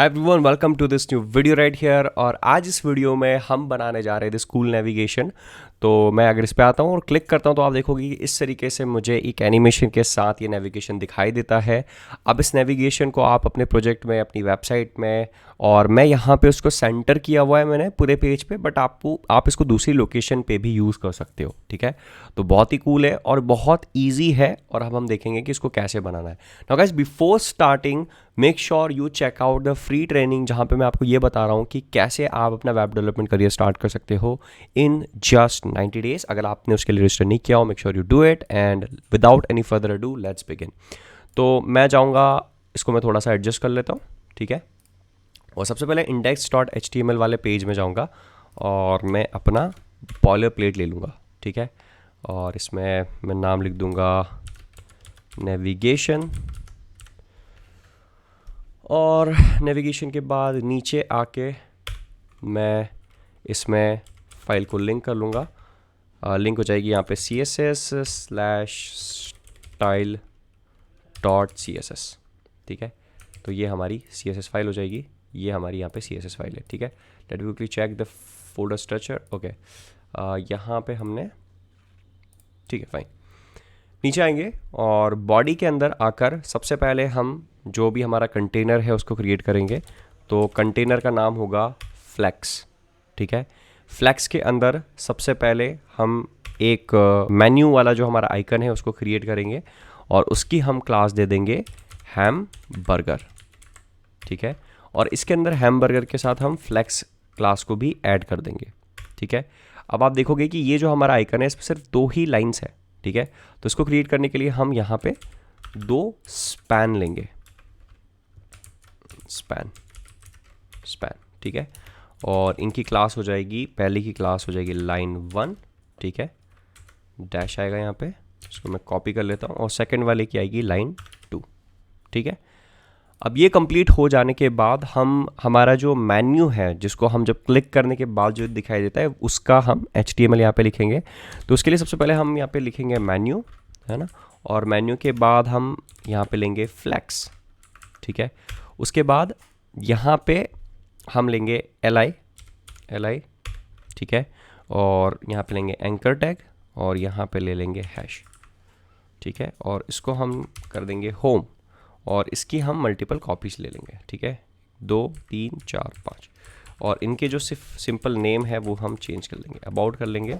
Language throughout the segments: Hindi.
Everyone welcome to this new video right here. और आज इस वीडियो में हम बनाने जा रहे थे स्कूल नेविगेशन। तो मैं अगर इस पे आता हूँ और क्लिक करता हूँ तो आप देखोगे कि इस तरीके से मुझे एक एनिमेशन के साथ ये नेविगेशन दिखाई देता है। अब इस नेविगेशन को आप अपने प्रोजेक्ट में, अपनी वेबसाइट में, और मैं यहाँ पे उसको सेंटर किया हुआ है मैंने पूरे पेज पे, बट आप इसको दूसरी लोकेशन पे भी यूज़ कर सकते हो। ठीक है, तो बहुत ही कूल है और बहुत ईजी है। और अब हम देखेंगे कि इसको कैसे बनाना है। Now guys, before starting make sure you check out the free training, जहाँ पे मैं आपको ये बता रहा हूँ कि कैसे आप अपना वेब डेवलपमेंट करियर स्टार्ट कर सकते हो इन जस्ट 90 डेज। अगर आपने उसके लिए रजिस्टर नहीं किया हो, make sure you do it. And without any further ado let's begin. तो मैं जाऊँगा, इसको मैं थोड़ा सा एडजस्ट कर लेता हूँ। ठीक है, और सबसे पहले index.html वाले पेज में जाऊँगा और मैं अपना बॉयलर प्लेट ले लूँगा। ठीक है, और इसमें मैं नाम लिख दूँगा नेविगेशन। और नेविगेशन के बाद नीचे आके मैं इसमें फाइल को लिंक कर लूँगा। लिंक हो जाएगी यहाँ पे css/style.css। ठीक है, तो ये हमारी CSS फाइल हो जाएगी। ये हमारी यहाँ पे CSS फाइल है। ठीक है, let me check the folder structure. Okay, यहाँ पे हमने, ठीक है फाइन, नीचे आएंगे और बॉडी के अंदर आकर सबसे पहले हम जो भी हमारा कंटेनर है उसको क्रिएट करेंगे। तो कंटेनर का नाम होगा फ्लेक्स। ठीक है, फ्लेक्स के अंदर सबसे पहले हम एक मेन्यू वाला जो हमारा आइकन है उसको क्रिएट करेंगे और उसकी हम क्लास दे देंगे हैमबर्गर। ठीक है, और इसके अंदर हैमबर्गर के साथ हम फ्लेक्स क्लास को भी ऐड कर देंगे। ठीक है, अब आप देखोगे कि ये जो हमारा आइकन है इस पर सिर्फ 2 ही लाइंस है। ठीक है, तो इसको क्रिएट करने के लिए हम यहाँ पे 2 स्पैन लेंगे। स्पैन। ठीक है, और इनकी क्लास हो जाएगी, पहले की क्लास हो जाएगी लाइन 1। ठीक है, डैश आएगा यहाँ पे, इसको मैं कॉपी कर लेता हूँ, और सेकंड वाले की आएगी लाइन 2। ठीक है, अब ये कंप्लीट हो जाने के बाद हम हमारा जो मेन्यू है जिसको हम जब क्लिक करने के बाद जो दिखाई देता है उसका हम HTML यहाँ पे लिखेंगे। तो उसके लिए सबसे पहले हम यहाँ पे लिखेंगे मेन्यू, है ना, और मेन्यू के बाद हम यहाँ पे लेंगे फ्लेक्स। ठीक है, उसके बाद यहाँ पे हम लेंगे li। ठीक है, और यहाँ पे लेंगे एंकर टैग और यहाँ पे ले लेंगे हैश। ठीक है, और इसको हम कर देंगे होम और इसकी हम मल्टीपल कॉपीज ले लेंगे। ठीक है, 2 3 4 5, और इनके जो सिर्फ सिंपल नेम है वो हम चेंज कर लेंगे, अबाउट कर लेंगे,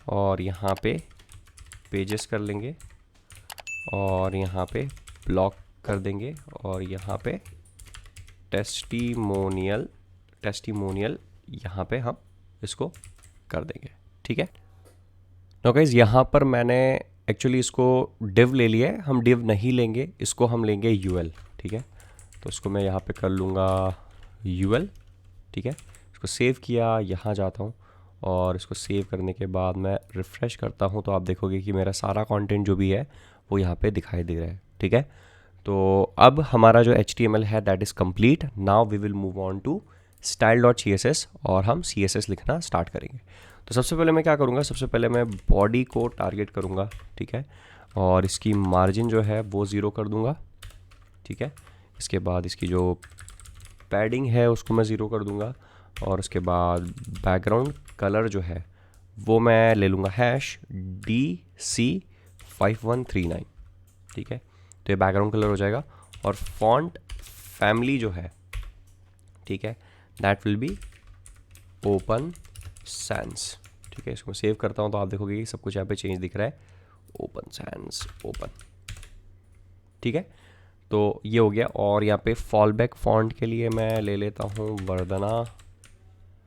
और यहाँ पे पेजेस कर लेंगे, और यहाँ पे ब्लॉक कर देंगे, और यहाँ पे टेस्टिमोनियल यहाँ पे हम इसको कर देंगे। ठीक है, नो गाइस, यहाँ पर मैंने एक्चुअली इसको div ले लिया है। हम div नहीं लेंगे, इसको हम लेंगे UL। ठीक है, तो इसको मैं यहाँ पे कर लूँगा UL। ठीक है, इसको सेव किया, यहाँ जाता हूँ और इसको सेव करने के बाद मैं रिफ़्रेश करता हूँ तो आप देखोगे कि मेरा सारा कंटेंट जो भी है वो यहाँ पे दिखाई दे रहा है। ठीक है, तो अब हमारा जो HTML है that is complete. Now we will move on to style.css और हम CSS लिखना स्टार्ट करेंगे। तो सबसे पहले मैं क्या करूँगा, सबसे पहले मैं बॉडी को टारगेट करूँगा। ठीक है, और इसकी मार्जिन जो है वो 0 कर दूँगा। ठीक है, इसके बाद इसकी जो पैडिंग है उसको मैं 0 कर दूँगा, और उसके बाद बैकग्राउंड कलर जो है वो मैं ले लूँगा DC5139। ठीक है, तो ये बैकग्राउंड कलर हो जाएगा, और फॉन्ट फैमिली जो है, ठीक है, that will be open sans. ठीक है, इसको सेव करता हूँ तो आप देखोगे कि सब कुछ यहाँ पे चेंज दिख रहा है, ओपन सैंस ओपन। ठीक है, तो ये हो गया, और यहाँ पे फॉल बैक फॉन्ट के लिए मैं ले लेता हूँ वर्धना।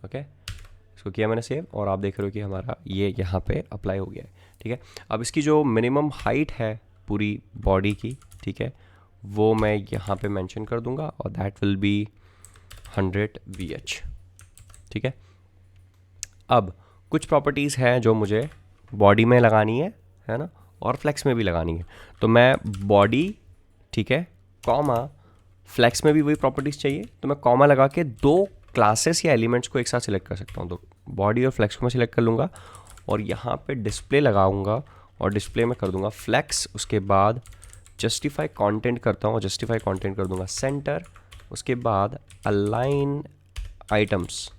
ओके, इसको किया मैंने सेव, और आप देख रहे हो कि हमारा ये यहाँ पे अप्लाई हो गया है। ठीक है, अब इसकी जो मिनिमम हाइट है पूरी बॉडी की, ठीक है, वो मैं यहाँ पे मेंशन कर दूंगा, और दैट विल बी 100 VH। ठीक है, अब कुछ प्रॉपर्टीज़ हैं जो मुझे बॉडी में लगानी है ना, और फ्लेक्स में भी लगानी है। तो मैं बॉडी, ठीक है, कॉमा फ्लेक्स में भी वही प्रॉपर्टीज़ चाहिए, तो मैं कॉमा लगा के 2 क्लासेस या एलिमेंट्स को एक साथ सिलेक्ट कर सकता हूँ। तो बॉडी और फ्लेक्स को मैं सिलेक्ट कर लूँगा, और यहाँ पे डिस्प्ले लगाऊंगा, और डिस्प्ले में कर दूंगा फ्लेक्स। उसके बाद जस्टिफाई कंटेंट करता हूँ, और जस्टिफाई कंटेंट कर दूंगा सेंटर, उसके बाद अलाइन आइटम्स,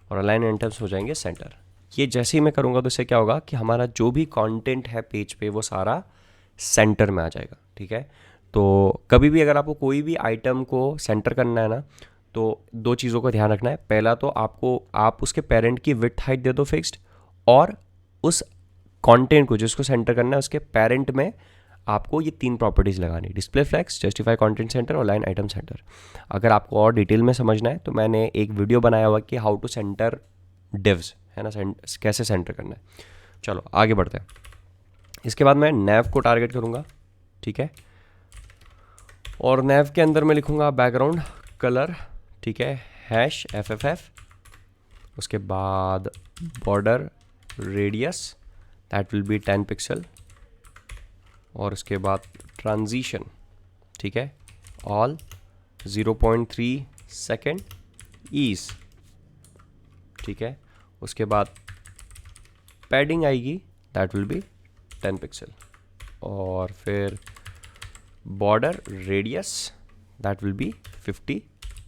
और अलाइन आइटम्स हो जाएंगे सेंटर। ये जैसे ही मैं करूँगा तो इससे क्या होगा कि हमारा जो भी कंटेंट है पेज पे वो सारा सेंटर में आ जाएगा, ठीक है। तो कभी भी अगर आपको कोई भी आइटम को सेंटर करना है ना, तो दो चीज़ों का ध्यान रखना है। पहला तो आप उसके पेरेंट की विड्थ हाइट दे दो फिक्स्ड, और उस कंटेंट को जिसको सेंटर करना है उसके पेरेंट में आपको ये 3 प्रॉपर्टीज़ लगानी, display flex, justify content center और लाइन आइटम सेंटर। अगर आपको और डिटेल में समझना है तो मैंने एक वीडियो बनाया हुआ कि हाउ टू सेंटर डिव्स, है ना, कैसे सेंटर करना है। चलो आगे बढ़ते हैं। इसके बाद मैं नैव को टारगेट करूँगा, ठीक है, और नैव के अंदर मैं लिखूँगा बैकग्राउंड कलर, ठीक है, हैश FFF। उसके बाद border radius that will B 10 pixel, और उसके बाद ट्रांजिशन, ठीक है, ऑल 0.3 सेकेंड ईज, ठीक है। उसके बाद पैडिंग आएगी दैट विल बी 10 पिक्सल, और फिर border radius that will B 50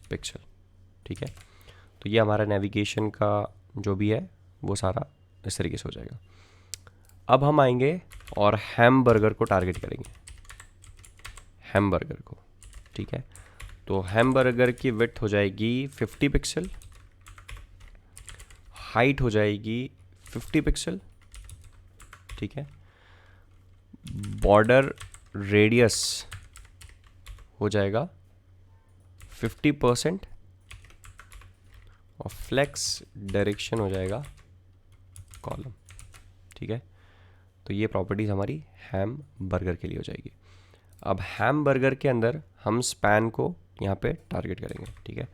pixel, ठीक है। तो ये हमारा नेविगेशन का जो भी है वो सारा इस तरीके से हो जाएगा। अब हम आएंगे और हैमबर्गर को टारगेट करेंगे, हैमबर्गर को, ठीक है। तो हैमबर्गर की विड्थ हो जाएगी 50 पिक्सल, हाइट हो जाएगी 50 पिक्सल, ठीक है। बॉर्डर रेडियस हो जाएगा 50%, और फ्लेक्स डायरेक्शन हो जाएगा कॉलम, ठीक है। तो ये प्रॉपर्टीज़ हमारी हैम बर्गर के लिए हो जाएगी। अब हैम बर्गर के अंदर हम स्पैन को यहाँ पे टारगेट करेंगे, ठीक है।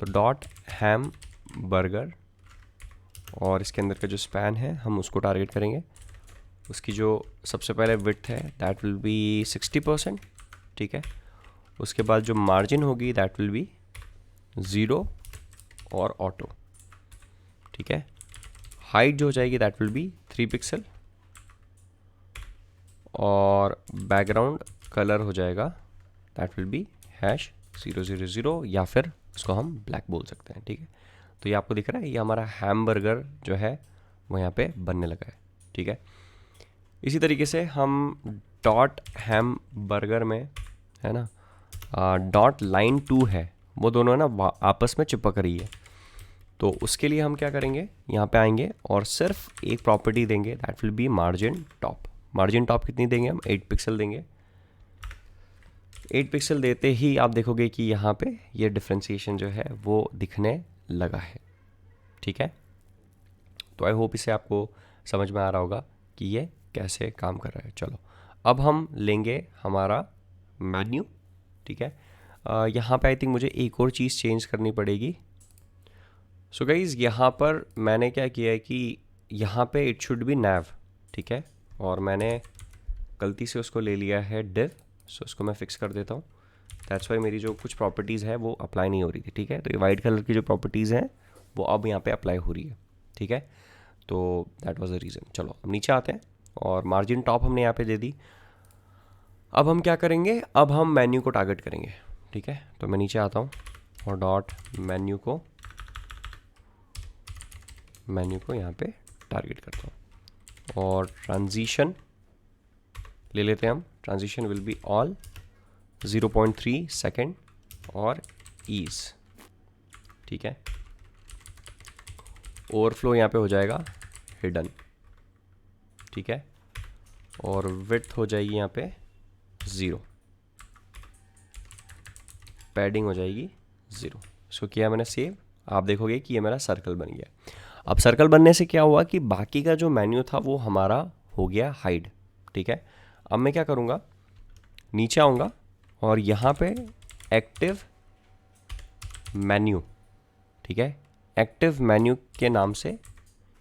तो डॉट हैम बर्गर, और इसके अंदर का जो स्पैन है हम उसको टारगेट करेंगे। उसकी जो सबसे पहले विड्थ है दैट विल बी 60%, ठीक है। उसके बाद जो मार्जिन होगी दैट विल बी 0 और ऑटो, ठीक है। हाइट जो हो जाएगी दैट विल बी 3 पिक्सल, और बैकग्राउंड कलर हो जाएगा दैट विल बी हैश 000, या फिर उसको हम ब्लैक बोल सकते हैं, ठीक है। तो ये आपको दिख रहा है, ये हमारा हैमबर्गर जो है वो यहाँ पे बनने लगा है, ठीक है। इसी तरीके से हम डॉट हैम बर्गर में, है ना, डॉट लाइन 2 है, वो दोनों ना आपस में चिपक रही है। तो उसके लिए हम क्या करेंगे, यहाँ पे आएंगे और सिर्फ एक प्रॉपर्टी देंगे that will B margin top. Margin top कितनी देंगे हम, 8 पिक्सल देंगे। 8 पिक्सल देते ही आप देखोगे कि यहाँ पे ये डिफ्रेंशिएशन जो है वो दिखने लगा है, ठीक है। तो आई होप इसे आपको समझ में आ रहा होगा कि ये कैसे काम कर रहा है। चलो अब हम लेंगे हमारा मेन्यू, ठीक है। यहाँ पे आई थिंक मुझे एक और चीज़ चेंज करनी पड़ेगी। सो गाइज़ यहाँ पर मैंने क्या किया है कि यहाँ पे इट शुड बी नैव, ठीक है, और मैंने गलती से उसको ले लिया है डिव। सो उसको मैं फिक्स कर देता हूँ। दैट्स वाई मेरी जो कुछ प्रॉपर्टीज़ है वो अप्लाई नहीं हो रही थी, ठीक है। तो ये वाइट कलर की जो प्रॉपर्टीज़ हैं वो अब यहाँ पे अप्लाई हो रही है, ठीक है। तो दैट वाज द रीज़न। चलो अब नीचे आते हैं, और मार्जिन टॉप हमने यहाँ पे दे दी। अब हम क्या करेंगे, अब हम मेन्यू को टारगेट करेंगे, ठीक है। तो मैं नीचे आता हूँ और डॉट मेन्यू को यहाँ पे टारगेट करता हूँ, और ट्रांजिशन ले लेते हैं हम। Transition will be all 0.3 second और ईज, ठीक है। ओवरफ्लो यहाँ पे हो जाएगा हिडन, ठीक है, और विड्थ हो जाएगी यहाँ पे 0, पैडिंग हो जाएगी 0। इसको किया मैंने सेव। आप देखोगे कि ये मेरा सर्कल बन गया। अब सर्कल बनने से क्या हुआ कि बाकी का जो मेन्यू था वो हमारा हो गया हाइड, ठीक है। अब मैं क्या करूँगा, नीचे आऊँगा और यहाँ पे एक्टिव मेन्यू, ठीक है, एक्टिव मेन्यू के नाम से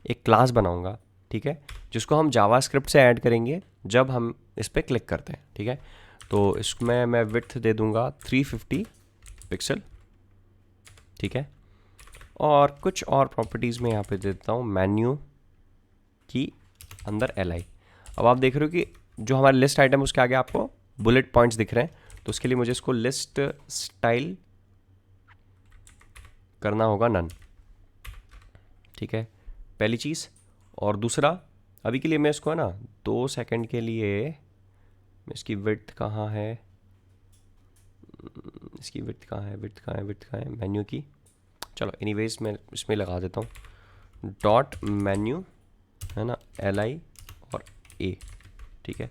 एक क्लास बनाऊँगा, ठीक है, जिसको हम जावास्क्रिप्ट से ऐड करेंगे जब हम इस पर क्लिक करते हैं, ठीक है। तो इसमें मैं विड्थ दे दूँगा 350 पिक्सल, ठीक है, और कुछ और प्रॉपर्टीज़ में यहाँ पे दे देता हूँ मेन्यू की अंदर LI। अब आप देख रहे हो कि जो हमारी लिस्ट आइटम उसके आगे आपको बुलेट पॉइंट्स दिख रहे हैं, तो उसके लिए मुझे इसको लिस्ट स्टाइल करना होगा नन, ठीक है, पहली चीज़। और दूसरा, अभी के लिए मैं इसको है ना 2 सेकंड के लिए, इसकी विड्थ कहाँ है, इसकी विड्थ कहाँ है, विड्थ कहाँ है, विड्थ कहाँ है, मेन्यू की, चलो एनीवेज मैं इसमें लगा देता हूँ डॉट मेन्यू, है ना, LI और A, ठीक है।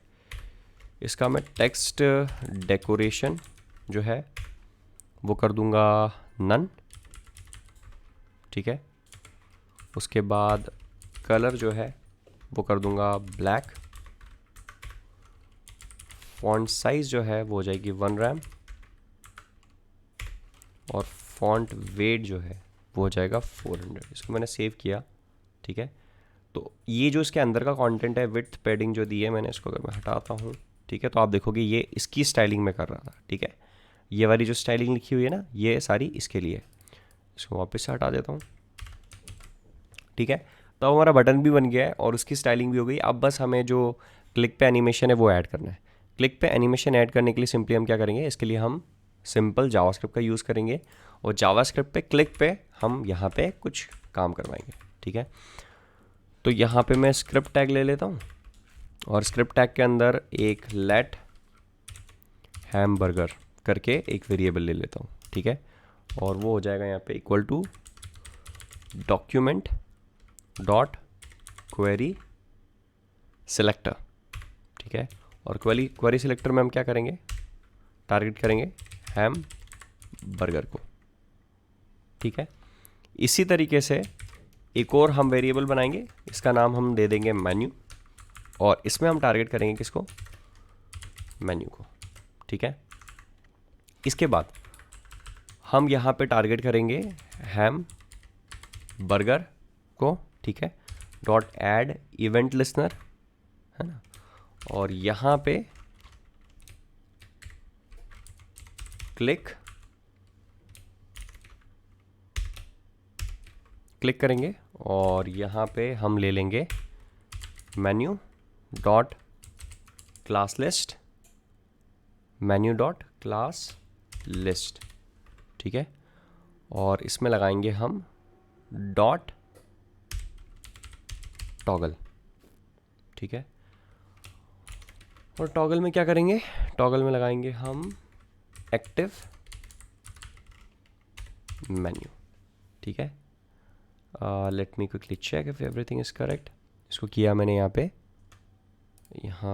इसका मैं टेक्स्ट डेकोरेशन जो है वो कर दूंगा नन, ठीक है। उसके बाद कलर जो है वो कर दूंगा ब्लैक, फॉन्ट साइज जो है वो हो जाएगी 1 रैम, और फॉन्ट वेट जो है वो हो जाएगा 400। इसको मैंने सेव किया, ठीक है। तो ये जो इसके अंदर का कंटेंट है, विड्थ पैडिंग जो दी है मैंने, इसको अगर मैं हटाता हूँ, ठीक है, तो आप देखोगे ये इसकी स्टाइलिंग में कर रहा था, ठीक है। ये वाली जो स्टाइलिंग लिखी हुई है ना, ये सारी इसके लिए। इसको वापस से हटा देता हूँ, ठीक है। तो हमारा बटन भी बन गया है और उसकी स्टाइलिंग भी हो गई। अब बस हमें जो क्लिक पे एनिमेशन है वो ऐड करना है। क्लिक पे एनिमेशन ऐड करने के लिए सिंपली हम क्या करेंगे, इसके लिए हम सिंपल जावास्क्रिप्ट का यूज़ करेंगे, और जावास्क्रिप्ट पे क्लिक पे हम यहाँ पे कुछ काम करवाएंगे, ठीक है। तो यहाँ पे मैं स्क्रिप्ट टैग ले लेता हूँ, और स्क्रिप्ट टैग के अंदर एक लेट हैमबर्गर करके एक वेरिएबल ले लेता हूँ, ठीक है। और वो हो जाएगा यहाँ पे equal to document dot query selector, ठीक है। और क्वेरी सिलेक्टर में हम क्या करेंगे, टारगेट करेंगे हैम बर्गर को, ठीक है। इसी तरीके से एक और हम वेरिएबल बनाएंगे, इसका नाम हम दे देंगे मेन्यू, और इसमें हम टारगेट करेंगे किसको, मेन्यू को, ठीक है। इसके बाद हम यहाँ पे टारगेट करेंगे हैम बर्गर को, ठीक है, डॉट ऐड इवेंट लिसनर, है ना। और यहाँ पे क्लिक करेंगे, और यहाँ पे हम ले लेंगे menu dot class list, menu dot class list, ठीक है। और इसमें लगाएंगे हम डॉट टॉगल, ठीक है। और टॉगल में क्या करेंगे, टॉगल में लगाएंगे हम एक्टिव मेन्यू, ठीक है। Let me quickly check if everything is correct. इसको किया मैंने यहाँ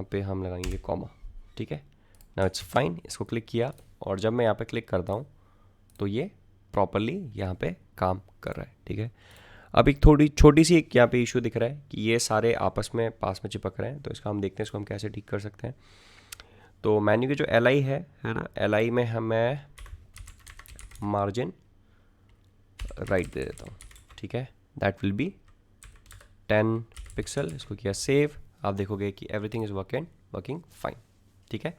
पे हम लगाएंगे कॉमा, ठीक है। Now it's fine. इसको क्लिक किया, और जब मैं यहाँ पे क्लिक करता हूँ तो ये प्रॉपरली यहाँ पे काम कर रहा है, ठीक है। अब एक थोड़ी छोटी सी एक यहाँ पे इशू दिख रहा है कि ये सारे आपस में पास में चिपक रहे हैं, तो इसका हम देखते हैं इसको हम कैसे ठीक कर सकते हैं। तो मेन्यू के जो LI है ना, LI में हमें मार्जिन राइट दे देता हूँ, ठीक है। That will B 10 pixel. इसको किया सेव, आप देखोगे कि एवरीथिंग इज वर्किंग फाइन, ठीक है।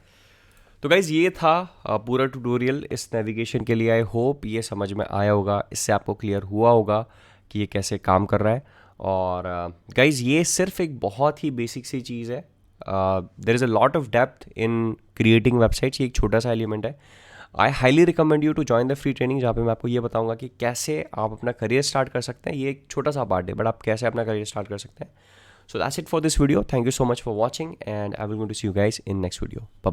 तो गाइज़ ये था पूरा ट्यूटोरियल इस नेविगेशन के लिए। आई होप ये समझ में आया होगा, इससे आपको क्लियर हुआ होगा कि ये कैसे काम कर रहा है। और गाइज़ ये सिर्फ एक बहुत ही बेसिक सी चीज़ है। There is a lot of depth in creating websites. ये एक छोटा सा एलिमेंट है। I highly recommend you to join the free training, जहाँ पे मैं आपको ये बताऊंगा कि कैसे आप अपना करियर स्टार्ट कर सकते हैं। ये एक छोटा सा पार्ट है, बट आप कैसे अपना करियर स्टार्ट कर सकते हैं। So that's it for this video. Thank you so much for watching, and I will going to see you guys in next video. Bye bye.